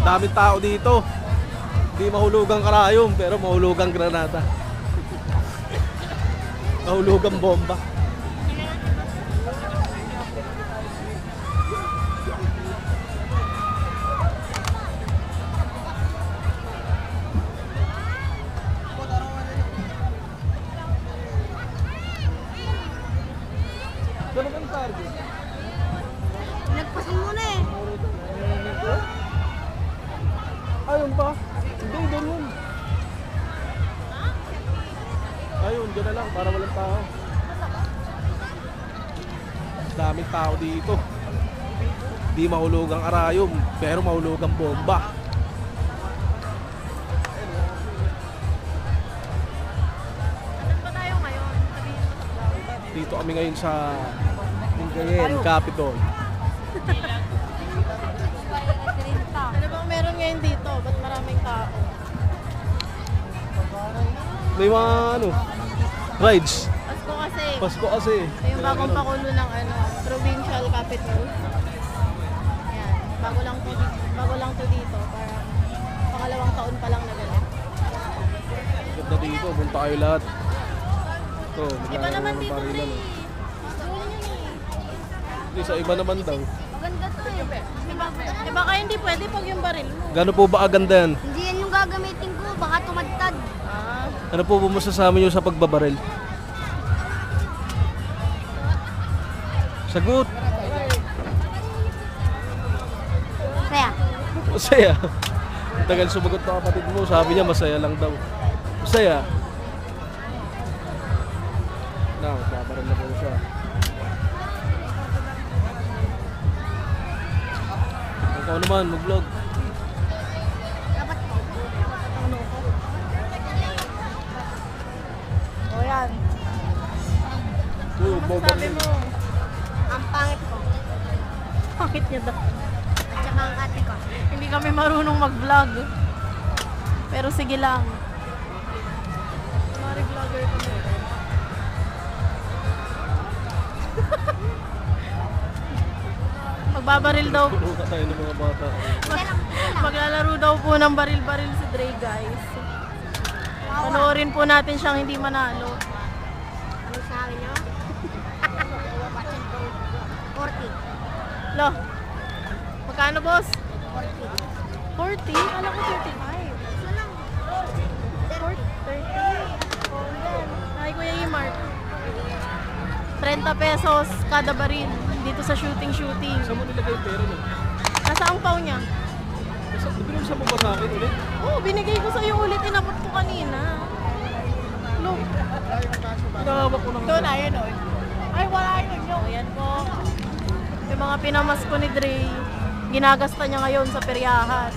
Daming tao dito. Hindi mahulugang karayom, pero mahulugang granada. Mahulugang bomba. Ano bang target? Nagpasan muna eh. Ayun pa. Hindi, doon yun. Ayun, dyan na lang para walang tao. Daming tao dito. Di mahulugang arayom, pero mahulugang bomba. Saan ba tayo ngayon? Sabihin mo sa vlog. Dito kami ngayon sa Lingayen, Capitol. Ano bang meron ngayon dito? Ba't maraming tao? May mga rides. Pasko kasi. Pasko kasi. Ito yung bagong pakulo ng provincial capital. Yan. Bago lang to dito. Parang pangalawang taon pa lang na ganun. Ganda dito, punta kayo lahat. Ito, Iba naman ng dito, parilan. Dre. Dulo yun eh. Hindi, sa iba naman daw. Maganda to eh. Diba kaya hindi pwede pag yung baril mo? Gano'n po ba aganda yan? Hindi yan yung gagamitin ko. Baka tumadtad. Ah. Ano po ba masasabi nyo sa pagbabaril? Sagot! Kaya? Masaya. Ang tagal sumagot na kapatid mo, sabi niya masaya lang daw. Masaya. Na, magbabaril na po siya. Ikaw naman, mag-vlog. Dapat ko. Ano ko? O yan. Sabi mo, ang pangit ko. Pangit niya daw. At saka ang ate ko. Hindi kami marunong mag-vlog. Pero sige lang. Mari-vlogger kami. Magbabaril daw. Puro ka tayo ng mga bata. Maglalaro daw po ng baril-baril si Dre, guys. Panoorin po natin siyang hindi manalo. Ano sa akin nyo? 40. Lo, magkano boss? 40. 40? Alam ko 35. Isa lang. 30. Oh, yan. Ay, Kuya Imart. 30 pesos kada baril dito sa shooting. Saan mo nilagay yung pera niya? Nasa ang pau niya? Binulsa mo ba sa akin ulit? Oo, binigay ko sa iyo ulit. Inabot ko kanina. Look. Pinahawak ko lang. Doon, ayun o. Ay, wala yun yung. Ayan po. Yung mga pinamasko ni Dre, ginagasta niya ngayon sa peryahan.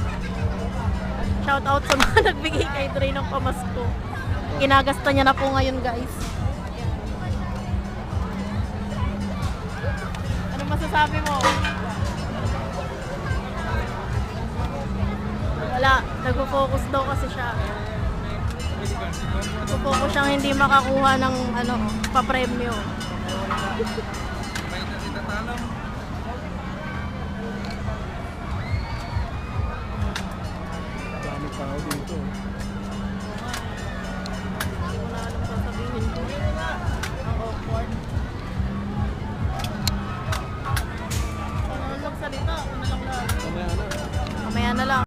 Shout out sa mga nagbigay kay Dre ng pamasko. Ginagasta niya na po ngayon, guys. Ano masasabi mo? Wala. Nagpo-focus daw kasi siya. Nagpo-focus siyang hindi makakuha ng pa-premyo. Daming tao dito. Hindi ko na alam sasabihin ko. Ang awkward. Ano magsalita? Ako na lang lagi. Mamaya na. Mamaya na lang.